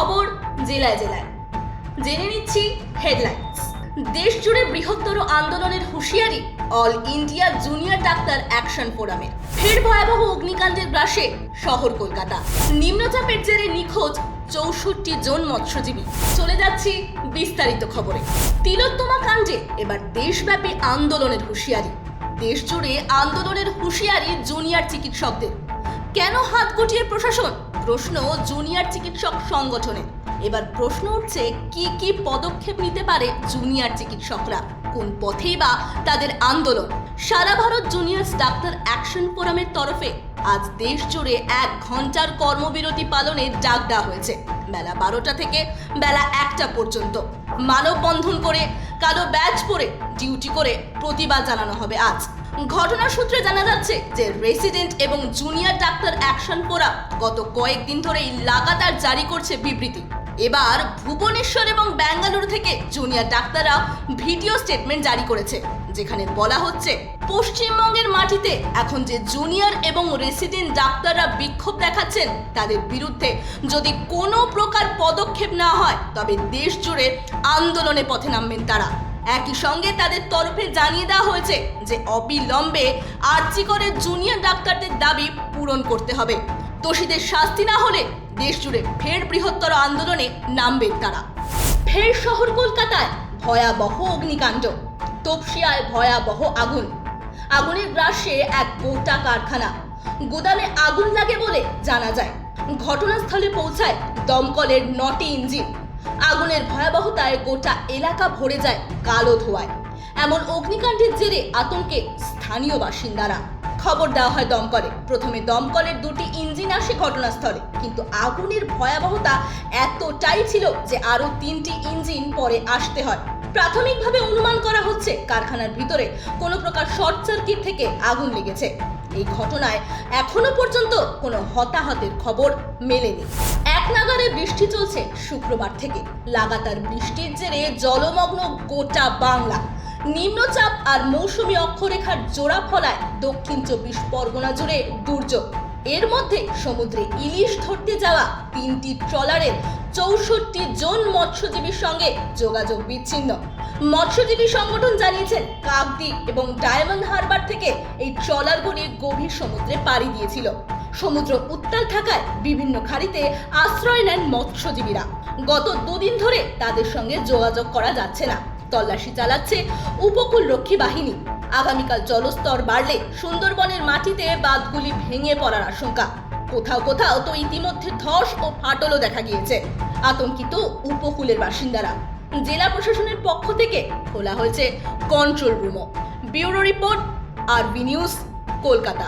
খবর জেলায় জেলায় জেনে নিচ্ছি হেডলাইন্স। দেশ জুড়ে বৃহত্তর আন্দোলনের হুঁশিয়ারি all India junior doctor action ফোরামের। ফের ভয়াবহ অগ্নিকাণ্ডের গ্রাসে শহর কলকাতা। নিম্নচাপের জেরে নিখোঁজ 64 জন মৎস্যজীবী। চলে যাচ্ছি বিস্তারিত খবরে। তিলোত্তমা কাণ্ডে এবার দেশব্যাপী আন্দোলনের হুঁশিয়ারি। দেশ জুড়ে আন্দোলনের হুঁশিয়ারি জুনিয়র চিকিৎসকদের। কেন হাত গুটিয়ে প্রশাসন? প্রশ্ন জুনিয়র চিকিৎসক সংগঠনের। এবার প্রশ্ন উঠছে কি কি পদক্ষেপ নিতে পারে জুনিয়র চিকিৎসকরা, কোন পথেই বা তাদের আন্দোলন। সারা ভারত জুনিয়র ডাক্তার অ্যাকশন ফোরামের তরফে আজ দেশ জুড়ে 1 ঘন্টার কর্মবিরতি পালনের ডাক দেওয়া হয়েছে। বেলা 12টা থেকে বেলা 1টা পর্যন্ত মানববন্ধন করে কালো ব্যাজ পরে ডিউটি করে প্রতিবাদ জানানো হবে আজ। ঘটনার সূত্রে জানা যাচ্ছে যে রেসিডেন্ট এবং জুনিয়র ডাক্তার অ্যাকশন ফোরাম গত কয়েকদিন ধরেই লাগাতার জারি করছে বিবৃতি। এবার ভুবনেশ্বর এবং বেঙ্গালুরু থেকে জুনিয়র ডাক্তাররা ভিডিও স্টেটমেন্ট জারি করেছে, যেখানে বলা হচ্ছে পশ্চিমবঙ্গের মাটিতে এখন যে জুনিয়র এবং রেসিডেন্ট ডাক্তাররা বিক্ষোভ দেখাচ্ছেন তাদের বিরুদ্ধে যদি কোনো প্রকার পদক্ষেপ না হয় তবে দেশ জুড়ে আন্দোলনে পথে নামবেন তারা। একই সঙ্গে তাদের তরফে জানিয়ে দেওয়া হয়েছে যে অবিলম্বে আরজিকরের জুনিয়র ডাক্তারদের দাবি পূরণ করতে হবে। দোষীদের শাস্তি না হলে দেশ জুড়ে ফের বৃহত্তর আন্দোলনে নামবেন তারা। ফের শহর কলকাতায় ভয়াবহ অগ্নিকাণ্ড। তপসিয়ায় ভয়াবহ আগুন। আগুনের গ্রাসে এক গোটা কারখানা। গুদামে আগুন লাগে বলে জানা যায়। ঘটনাস্থলে পৌঁছায় দমকলের 9টি ইঞ্জিন। আগুনের ভয়াবহতায় গোটা এলাকা ভরে যায় কালো ধোঁয়ায়। এমন অগ্নিকাণ্ডের জেরে আতঙ্কে স্থানীয় বাসিন্দারা। খবর দেওয়া হয় দমকলে। প্রথমে দমকলের 2টি ইঞ্জিন আসে ঘটনাস্থলে, কিন্তু আগুনের ভয়াবহতা এতটাই ছিল যে আরো 3টি ইঞ্জিন পরে আসতে হয়। প্রাথমিকভাবে অনুমান করা হচ্ছে কারখানার ভিতরে কোনো প্রকার শর্ট সার্কিট থেকে আগুন লেগেছে। এই ঘটনায় এখনো পর্যন্ত কোনো হতাহতের খবর মেলেনি। এক নাগাড়ে বৃষ্টি চলছে শুক্রবার থেকে। লাগাতার বৃষ্টির জেরে জলমগ্ন গোটা বাংলা। নিম্নচাপ আর মৌসুমী অক্ষরেখার জোড়া ফলায় দক্ষিণ 24 পরগনা জুড়ে দুর্যোগ। এর মধ্যে সমুদ্রে ইলিশ ধরতে যাওয়া 3টি ট্রলারের 64 জন মৎস্যজীবীর সঙ্গে যোগাযোগ বিচ্ছিন্ন। মৎস্যজীবী সংগঠন জানিয়েছেন কাকদ্বীপ এবং ডায়মন্ড হারবার থেকে এই ট্রলারগুলি গভীর সমুদ্রে পাড়ি দিয়েছিল। সমুদ্র উত্তাল থাকায় বিভিন্ন খাড়িতে আশ্রয় নেন মৎস্যজীবীরা। গত 2 দিন ধরে তাদের সঙ্গে যোগাযোগ করা যাচ্ছে না। তল্লাশি চালাচ্ছে উপকূল রক্ষী বাহিনী। আগামীকাল জলস্তর বাড়লে সুন্দরবনের মাটিতে বাঁধগুলি ভেঙে পড়ার আশঙ্কা। কোথাও কোথাও তো ইতিমধ্যে ধস ও ফাটলও দেখা গিয়েছে। আতঙ্কিত উপকূলের বাসিন্দারা। জেলা প্রশাসনের পক্ষ থেকে খোলা হয়েছে কন্ট্রোল রুমও। ব্যুরো রিপোর্ট, আরবি নিউজ, কলকাতা।